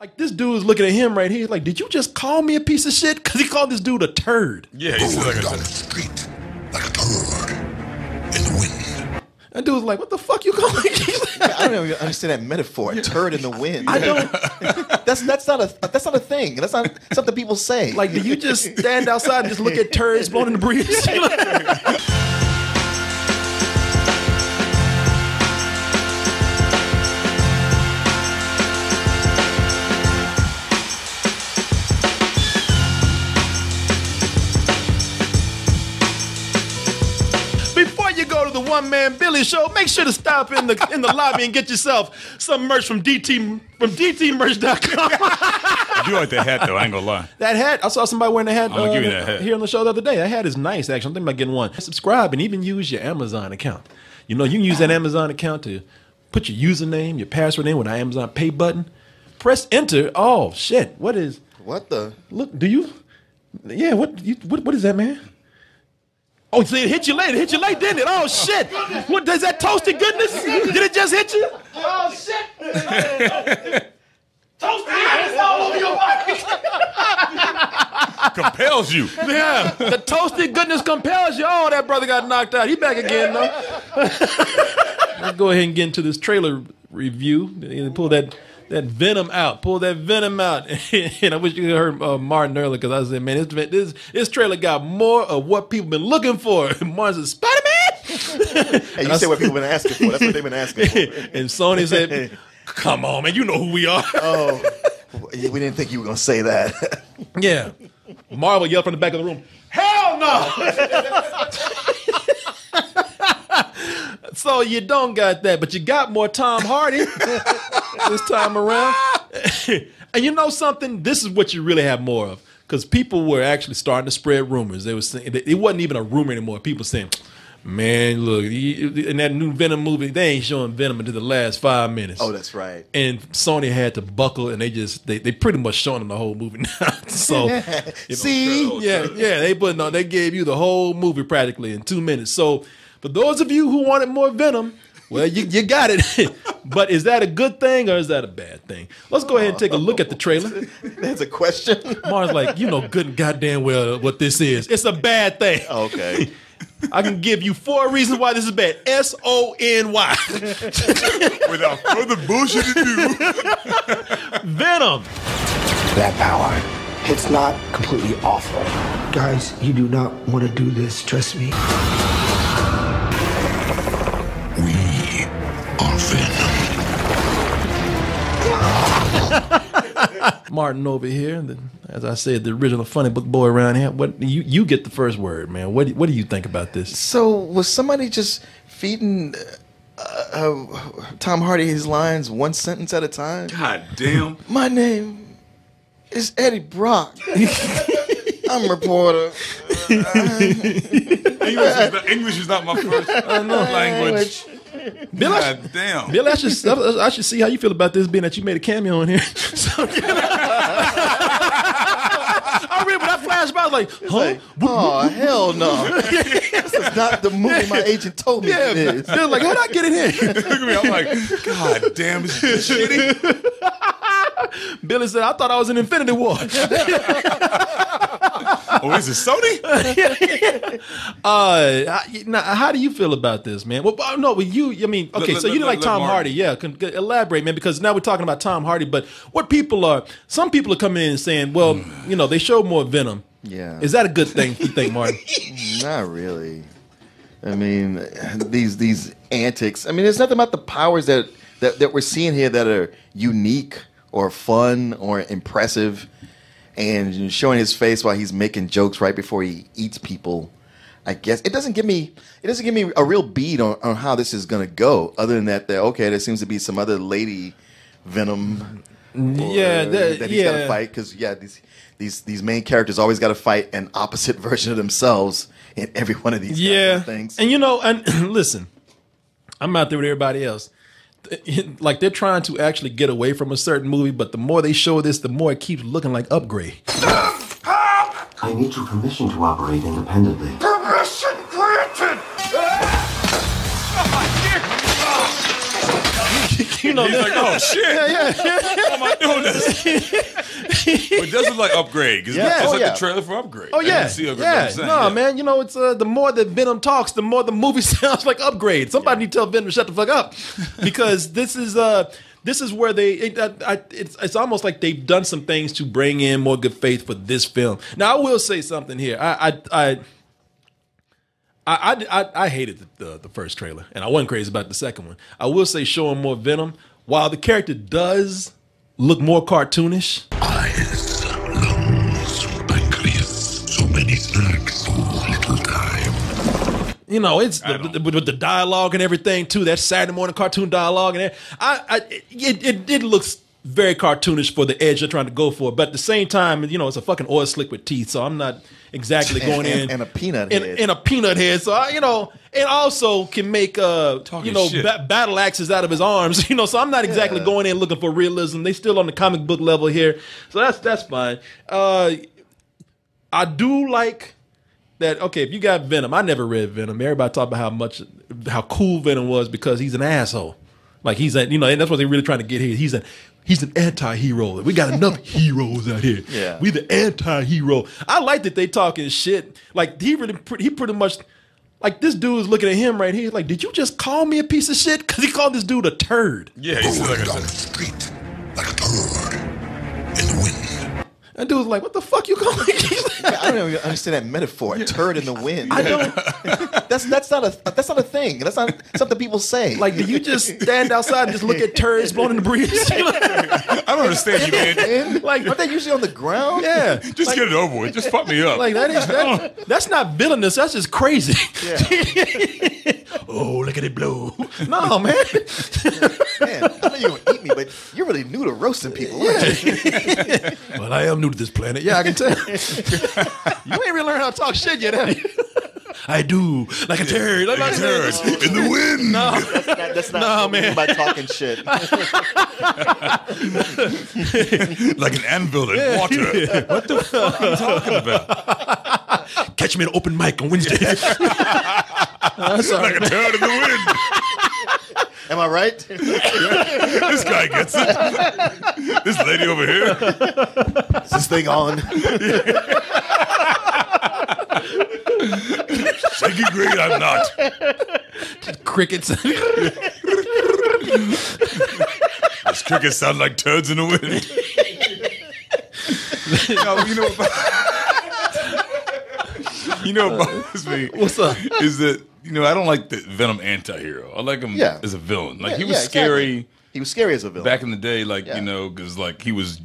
Like, this dude is looking at him right here. Like, did you just call me a piece of shit? Because he called this dude a turd. Yeah, he's like down the street like a turd in the wind. That dude's like, what the fuck you calling me? I don't even understand that metaphor. A turd in the wind. I don't. That's not a thing. That's not something people say. Like, do you just stand outside and just look at turds blowing in the breeze? Before you go to the One Man Billy Show, make sure to stop in the lobby and get yourself some merch from DTmerch.com. I do like that hat though. I ain't gonna lie. That hat, I saw somebody wearing the hat, I'm gonna give you that hat here on the show the other day. That hat is nice, actually. I'm thinking about getting one. Subscribe and even use your Amazon account. You know, you can use that Amazon account to put your username, your password in with our Amazon Pay button. Press enter. Oh shit! What the? Look, do you? Yeah. What is that, man? Oh, see, it hit you late. It hit you late, didn't it? Oh shit! What does that toasted goodness? Did it just hit you? Oh shit! Toasted goodness all over your body. Compels you. Yeah, the toasted goodness compels you. Oh, that brother got knocked out. He back again though. Let's go ahead and get into this trailer review and pull that Venom out. Pull that Venom out. And I wish you heard Martin earlier, because I said, man, this trailer got more of what people been looking for. Martin said, Spider-Man? Hey, you said what people been asking for. That's what they've been asking for. And Sony said, come on, man, you know who we are. Oh, we didn't think you were going to say that. Yeah. Marvel yelled from the back of the room, hell no! So you don't got that, but you got more Tom Hardy this time around. And you know something? This is what you really have more of, because people were actually starting to spread rumors. They were saying it wasn't even a rumor anymore. People saying, man, look, in that new Venom movie, they ain't showing Venom until the last 5 minutes. Oh, that's right. And Sony had to buckle, and they pretty much showing them the whole movie now. So see, they gave you the whole movie practically in 2 minutes. So for those of you who wanted more Venom, well, you got it. But is that a good thing or is that a bad thing? Let's go ahead and take a look at the trailer. That's a question. Mar's like, you know good and goddamn well what this is. It's a bad thing. Okay. I can give you 4 reasons why this is bad. SONY. Without further bullshit to do. Venom. That power, it's not completely awful. Guys, you do not want to do this, trust me. We are Venom. Martin over here, as I said, the original funny book boy around here. What you get the first word, man? What do you think about this? So was somebody just feeding Tom Hardy his lines one sentence at a time? God damn. My name is Eddie Brock. I'm a reporter. English is not my first language. Bill, God damn. Bill, I should see how you feel about this, being that you made a cameo in here. So, I remember that flashback. I was like, huh? Like, oh, hell no. This is not the movie my agent told me it is. Bill's like, how'd I get in here? Look at me. I'm like, God damn, this is shitty. Billy said, I thought I was in Infinity War. Oh, is it Sony? Now, how do you feel about this, man? Well, no, so you didn't like Tom Hardy. Yeah, elaborate, man, because now we're talking about Tom Hardy, but some people are coming in and saying, well, they showed more Venom. Yeah. Is that a good thing, you think, Martin? Not really. I mean, these antics. I mean, there's nothing about the powers that we're seeing here that are unique or fun or impressive. And showing his face while he's making jokes right before he eats people, I guess it doesn't give me a real beat on how this is gonna go. Other than that, there seems to be some other lady Venom, that he's got to fight, because these main characters always got to fight an opposite version of themselves in every one of these kinds of things. And and listen, I'm out there with everybody else. Like, they're trying to actually get away from a certain movie, but the more they show this, the more it keeps looking like Upgrade. I need your permission to operate independently. Permission granted! You know, He's like, oh shit. How am I doing this? But this is like Upgrade. It's like the trailer for Upgrade. Oh yeah, No, man. You know, it's the more that Venom talks, the more the movie sounds like Upgrade. Somebody need to tell Venom to shut the fuck up, because this is where it's almost like they've done some things to bring in more good faith for this film. Now, I will say something here. I hated the first trailer, and I wasn't crazy about the second one. I will say, showing more Venom, while the character does look more cartoonish. Eyes, lungs, pancreas, so many snacks, so little time. You know, it's with the dialogue and everything too. That Saturday morning cartoon dialogue, and it looks very cartoonish for the edge they're trying to go for. But at the same time, you know, it's a fucking oil slick with teeth, so I'm not exactly going in and a peanut head. And a peanut head. So and also can make battle axes out of his arms. You know, so I'm not exactly going in looking for realism. They still on the comic book level here, so that's fine. I do like that. Okay, if you got Venom, I never read Venom. Everybody talk about how cool Venom was because he's an asshole. Like and that's what they're really trying to get here. He's an anti-hero. We got enough heroes out here. Yeah. We the anti-hero. I like that they talking shit. Like he pretty much, like this dude is looking at him right here. Like, did you just call me a piece of shit? Because he called this dude a turd. Yeah, he's Going like down the street like a turd in the wind. That dude's like, what the fuck you calling me? I don't even understand that metaphor. A turd in the wind. I don't. That's not a thing. That's not something people say. Like, do you just stand outside and just look at turds blowing in the breeze? I don't understand you, man. Like, aren't they usually on the ground? Yeah. Just get it over with. Just fuck me up. Like that's not villainous. That's just crazy. Yeah. Oh, look at it blow. No, man. Man, I know you're gonna eat me, but you're really new to roasting people. Aren't you? Well, I am new to this planet. Yeah, I can tell. You ain't really learned how to talk shit yet, have you? I do. Like a turd. Like a turd. In the wind. No. That's not what we mean by talking shit. Like an anvil in water. What the fuck are you talking about? Catch me at an open mic on Wednesday. Like a turd in the wind. Am I right? This guy gets it. This lady over here. Is this thing on? Shaky green, I'm not. Crickets. Those crickets sound like turds in the wind. You know what bothers me? What's up? Is that, I don't like the Venom anti-hero. I like him as a villain. Like, he was scary. Exactly. He was scary as a villain. Back in the day, because, he was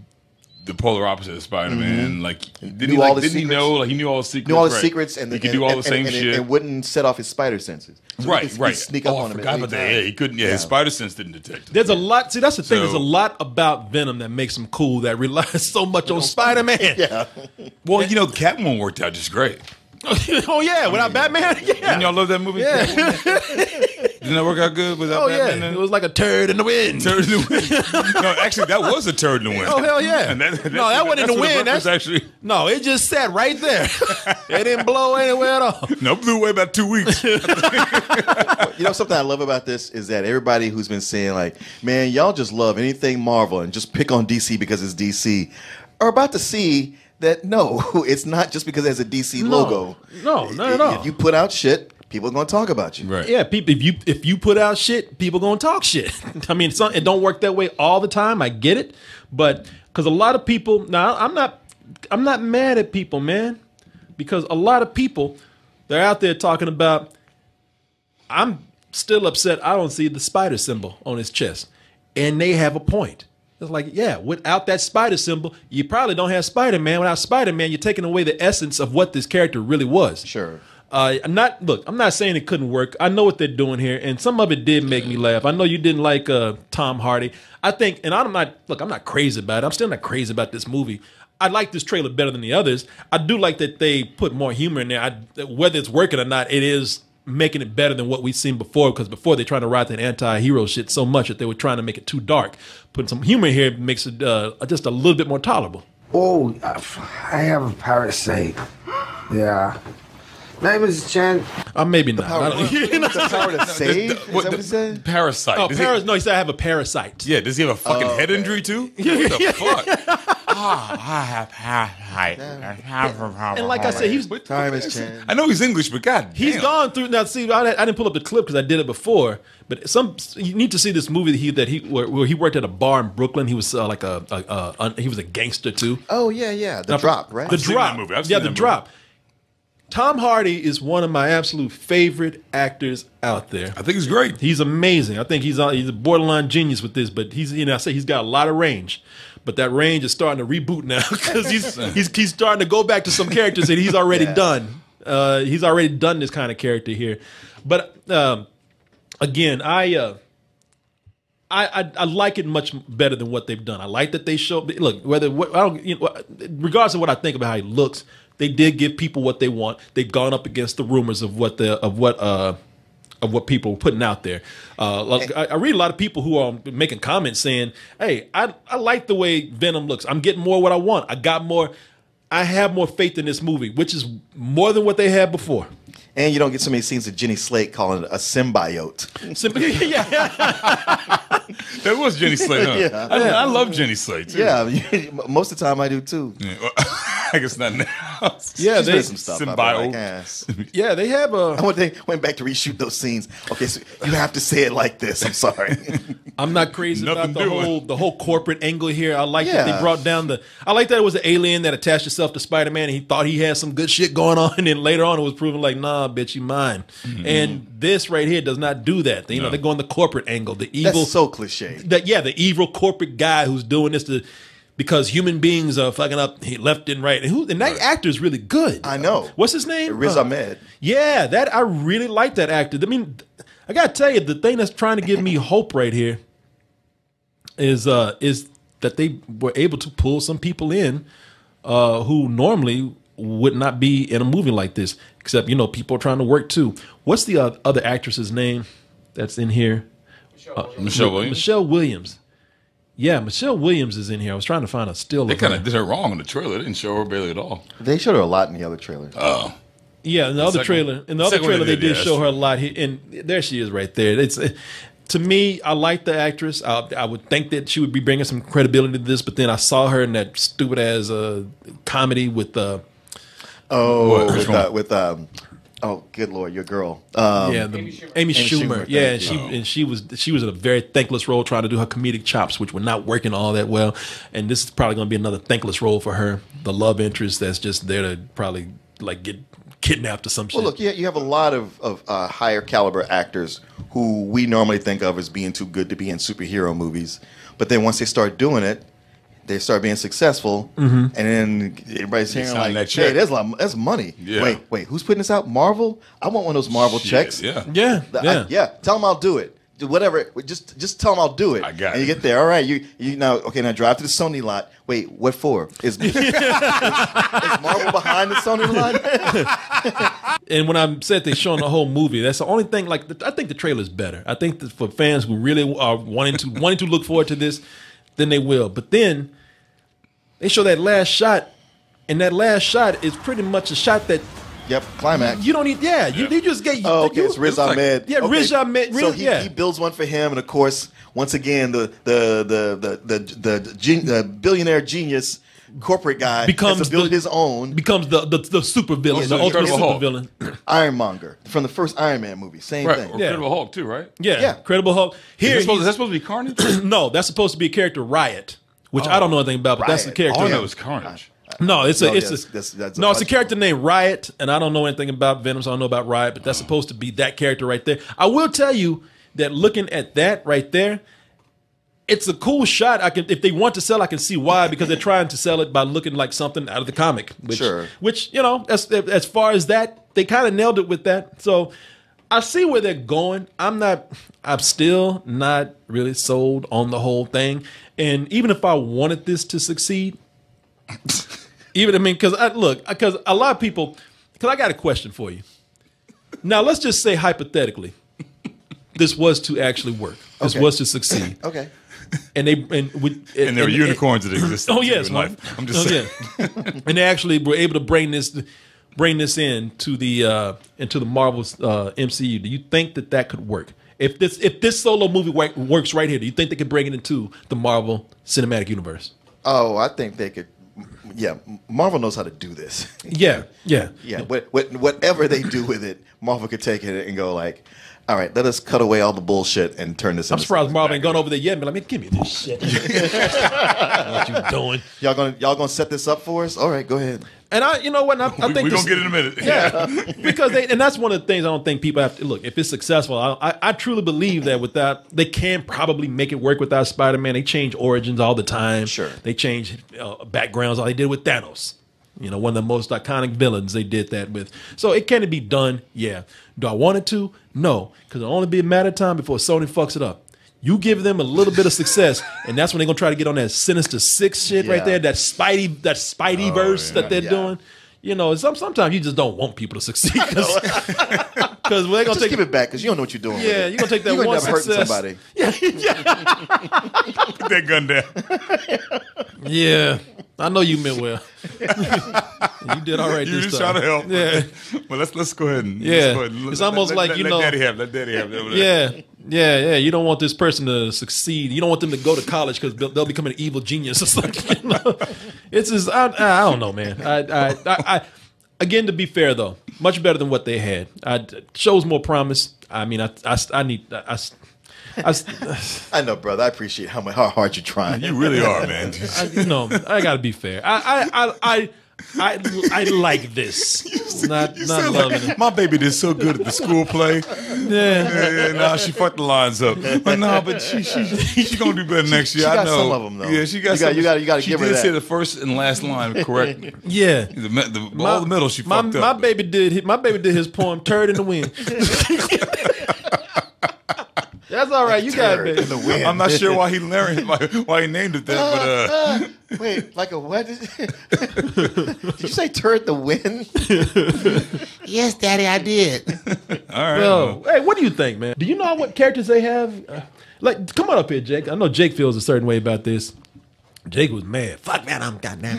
the polar opposite of Spider-Man. Like, didn't he know all the secrets? Knew all the secrets, and he could do all the same shit. And wouldn't set off his spider senses. So right. He could sneak up on him. I forgot about that. Yeah, he couldn't. Yeah, his spider sense didn't detect him. There's a lot. See, that's the thing. There's a lot about Venom that makes him cool that relies so much on Spider-Man. Yeah. Well, Catwoman worked out just great. Oh yeah, without Batman, yeah. Didn't y'all love that movie? Yeah. Didn't that work out good without Batman? Yeah, it was like a turd in the wind. Turd in the wind. No, actually, that was a turd in the wind. Oh hell yeah! And that wasn't in the wind. That's actually it just sat right there. It didn't blow anywhere at all. No, blew away about 2 weeks. Something I love about this is that everybody who's been saying like, man, y'all just love anything Marvel and just pick on DC because it's DC, are about to see that no, it's not just because it has a DC logo. No, not at all. If you put out shit, people are going to talk about you. Right. Yeah, people. If you put out shit, people going to talk shit. I mean, it don't work that way all the time. I get it, but because a lot of people. Now, I'm not mad at people, man, because a lot of people, they're out there talking about. I'm still upset. I don't see the spider symbol on his chest, and they have a point. It's like, yeah, without that spider symbol, you probably don't have Spider-Man. Without Spider-Man, you're taking away the essence of what this character really was. Sure. I'm not saying it couldn't work. I know what they're doing here, and some of it did make me laugh. I know you didn't like Tom Hardy. I think, and I'm not crazy about it. I'm still not crazy about this movie. I like this trailer better than the others. I do like that they put more humor in there. Whether it's working or not, it is making it better than what we've seen before, because before they tried to ride that anti-hero shit so much that they were trying to make it too dark. Putting some humor here makes it just a little bit more tolerable. Oh, I have a parasite. Yeah. Night, Mrs. Chan. Maybe not. Power, the power to save? Is that what he said? Parasite. Oh, no, he said I have a parasite. Yeah, does he have a fucking head injury too? What the fuck? I have parasite. And like I said, he's Time is Chan. I know he's English, but God he's damn. gone through. Now, see, I didn't pull up the clip because I did it before. But you need to see this movie where he worked at a bar in Brooklyn. He was he was a gangster too. Oh yeah. The Drop, right? The I've seen Drop. that movie. I've seen Yeah, that The movie. Drop. Tom Hardy is one of my absolute favorite actors out there. I think he's great. He's amazing. I think he's a borderline genius with this, but I say he's got a lot of range. But that range is starting to reboot now because he's starting to go back to some characters that he's already done. He's already done this kind of character here. But again, I like it much better than what they've done. I like that they show. Look, regardless of what I think about how he looks, they did give people what they want. They've gone up against the rumors of what people were putting out there. I read a lot of people who are making comments saying, "Hey, I like the way Venom looks. I'm getting more what I want. I have more faith in this movie, which is more than what they had before." And you don't get so many scenes of Jenny Slate calling it a symbiote. That was Jenny Slate, huh? Yeah. I love Jenny Slate, too. Yeah, most of the time I do too. Yeah, well, I guess not now. Yeah, She's they did some stuff. Symbiote. Like, yes. Yeah, they have a. They went back to reshoot those scenes. Okay, so you have to say it like this. I'm sorry. I'm not crazy Nothing about doing. the whole corporate angle here. I like that they brought down I like that it was an alien that attached itself to Spider-Man and he thought he had some good shit going on, and then later on it was proven like, nah, bitch, you mine. Mm-hmm. And this right here does not do that. They're going the corporate angle, the evil. That's so cliche. The evil corporate guy who's doing this because human beings are fucking up left and right. And that actor is really good. I know. What's his name? Riz Ahmed. Yeah, I really like that actor. I mean, I gotta tell you, the thing that's trying to give me hope right here is that they were able to pull some people in who normally would not be in a movie like this. Except, people are trying to work too. What's the other actress's name that's in here? Michelle Williams. Michelle Williams. Yeah, Michelle Williams is in here. I was trying to find a still. They kind of did her wrong in the trailer. They didn't show her barely at all. They showed her a lot in the other trailer. Oh. Yeah, in the other trailer. In the other trailer, they did show her a lot. And there she is right there. To me, I like the actress. I would think that she would be bringing some credibility to this, but then I saw her in that stupid ass comedy with oh, good Lord, your girl. Amy Schumer. Yeah, and she was in a very thankless role trying to do her comedic chops, which were not working all that well. And this is probably going to be another thankless role for her, the love interest that's just there to probably get kidnapped or some shit. Well, look, you have a lot of higher caliber actors who we normally think of as being too good to be in superhero movies, but then once they start doing it, they start being successful, and then everybody's hearing like, "Hey, that's money." Yeah. Wait, who's putting this out? Marvel? I want one of those Marvel checks. Yeah. Yeah. Tell them I'll do it. Do whatever. Just tell them I'll do it. I got it. And you get there. All right. You now. Okay. Now drive to the Sony lot. Wait. What for? Is Marvel behind the Sony lot? And when I said they're showing the whole movie, that's the only thing. I think the trailer's better. I think that for fans who really are wanting to look forward to this, then they will. But then they show that last shot, and that last shot is pretty much a shot that. Yep, climax. You don't need. Yeah, you just get. Oh, okay. It's Riz Ahmed. Yeah, okay. Riz Ahmed. So he builds one for him, and of course, once again, the billionaire genius corporate guy has to build his own. Becomes the super villain, the ultimate super villain. Ironmonger from the first Iron Man movie. Same Right. thing. Or Incredible Hulk too, right? Yeah. Incredible Hulk. Here, is that supposed to be Carnage? No, that's supposed to be a character, Riot, which I don't know anything about, but that's the character. All I know is Carnage. No, it's a character named Riot, and I don't know anything about Venom, so I don't know about Riot, but that's supposed to be that character right there. I will tell you that looking at that right there, it's a cool shot. If they want to sell, I can see why, because they're trying to sell it by looking like something out of the comic. Which as far as that, they kind of nailed it with that. So I see where they're going. I'm still not really sold on the whole thing. And even if I wanted this to succeed, because a lot of people, because I got a question for you. Now, let's just say hypothetically, this was to actually work. This was to succeed. Okay. And there are unicorns that exist. Oh yes, in life. I'm just saying. And they actually were able to bring this. bring this into the Marvel MCU, do you think that could work? If this solo movie works right here, do you think they could bring it into the Marvel Cinematic Universe? Oh, I think they could. Yeah, Marvel knows how to do this. Yeah. Whatever they do with it, Marvel could take it and go like, all right, let us cut away all the bullshit and turn this. I'm surprised Marvel ain't gone over there yet. But man, give me this shit. What you doing? Y'all gonna set this up for us? All right, go ahead. And I think we're gonna get it in a minute. Yeah, because that's one of the things I don't think people have to look. If it's successful, I truly believe that they can probably make it work without Spider-Man. They change origins all the time. Sure, they change backgrounds. All they did with Thanos. One of the most iconic villains they did that with. So it can be done. Yeah. Do I want it to? No, because it'll only be a matter of time before Sony fucks it up. You give them a little bit of success, and that's when they're gonna try to get on that Sinister Six shit right there, that Spidey verse that they're doing. Sometimes you just don't want people to succeed because they're gonna give it back because you don't know what you're doing. Yeah, you're gonna take that one success. Somebody. Yeah. Put that gun down. Yeah, I know you meant well. You did all right. You this just time. trying to help. Yeah. Well, let's go ahead and it's almost like let Daddy have. Let Daddy have. Yeah. You don't want this person to succeed. You don't want them to go to college because they'll become an evil genius or something. It's just I don't know, man. I again, to be fair though, much better than what they had. Shows more promise. I mean, I know, brother. I appreciate how hard you're trying. You really are, man. I gotta be fair. I like this. Not loving it. My baby did so good at the school play. Yeah. Now she fucked the lines up. But no, but she gonna do better next year. She got I know. some of them though. Yeah, she got some. You got to give her that. She did say the first and last line correct. Yeah. All the middle she fucked up. My baby did his poem "Turd in the Wind." That's all right. You got it, baby. I'm not sure why he named it that, but wait, like a what? Did you say "turd the wind"? Yes, Daddy, I did. All right. Well, hey, what do you think, man? Do you know what characters they have? Come on up here, Jake. I know Jake feels a certain way about this. Jake was mad. Fuck Venom, goddamn.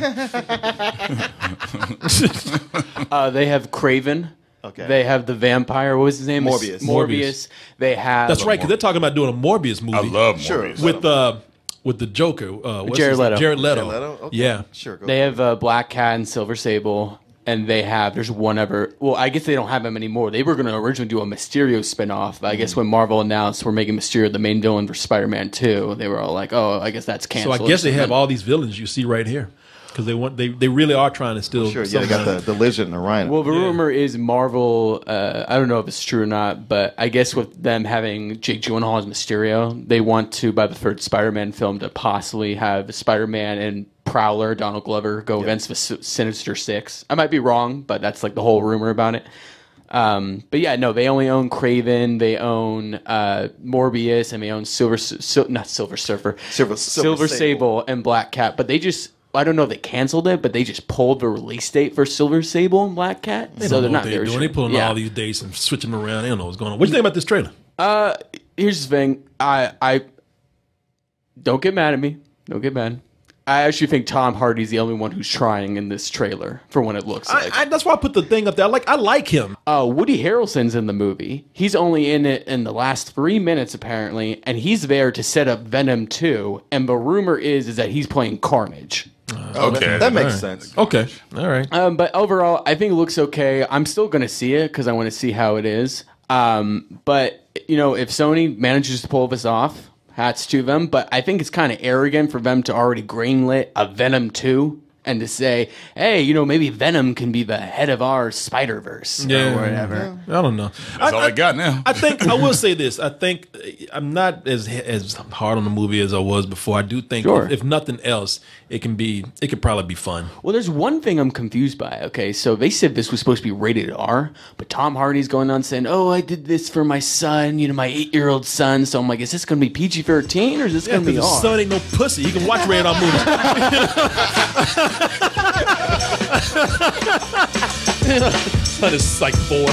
They have Craven. Okay. They have the vampire. What was his name? Morbius. They have. That's right, because they're talking about doing a Morbius movie. I love Morbius. With the Joker. Jared Leto. Jared Leto. Okay. Yeah. Sure. They have Black Cat and Silver Sable, and there's one other. Well, I guess they don't have them anymore. They were going to originally do a Mysterio spinoff. But I guess when Marvel announced we're making Mysterio the main villain for Spider-Man 2, they were all like, "Oh, I guess that's canceled." So I guess they have all these villains you see right here. Because they really are trying to still. Sure, yeah, they got the Lizard and the Rhino. Well, the rumor is Marvel. I don't know if it's true or not, but I guess with them having Jake Gyllenhaal as Mysterio, they want to, by the third Spider-Man film, to possibly have Spider-Man and Prowler, Donald Glover, go against the Sinister Six. I might be wrong, but that's like the whole rumor about it. But yeah, no, they only own Craven, they own Morbius, and they own Silver Sable and Black Cat. But they just. I don't know if they canceled it, but they just pulled the release date for Silver Sable and Black Cat. So they're not very sure. They're pulling all these dates and switching them around. They don't know what's going on. What do you think about this trailer? Here's the thing. I don't get mad at me. Don't get mad. I actually think Tom Hardy's the only one who's trying in this trailer for what it looks like. That's why I put the thing up there. I like him. Woody Harrelson's in the movie. He's only in it in the last 3 minutes, apparently, and he's there to set up Venom 2, and the rumor is that he's playing Carnage. Okay. That makes sense. Okay. All right. But overall, I think it looks okay. I'm still going to see it because I want to see how it is. But, if Sony manages to pull this off, hats to them. But I think it's kind of arrogant for them to already greenlit a Venom 2 and to say, hey, maybe Venom can be the head of our Spider-Verse or whatever. I don't know. That's all I got now. I think I will say this. I think I'm not as hard on the movie as I was before. I do think if nothing else, it could probably be fun. Well, there's one thing I'm confused by. Okay, so they said this was supposed to be rated R, but Tom Hardy's going on saying, "Oh, I did this for my son, my 8-year-old son." So I'm like, is this going to be PG-13 or is this going to be R? His son ain't no pussy. He can watch rated R movies. Son is like 4.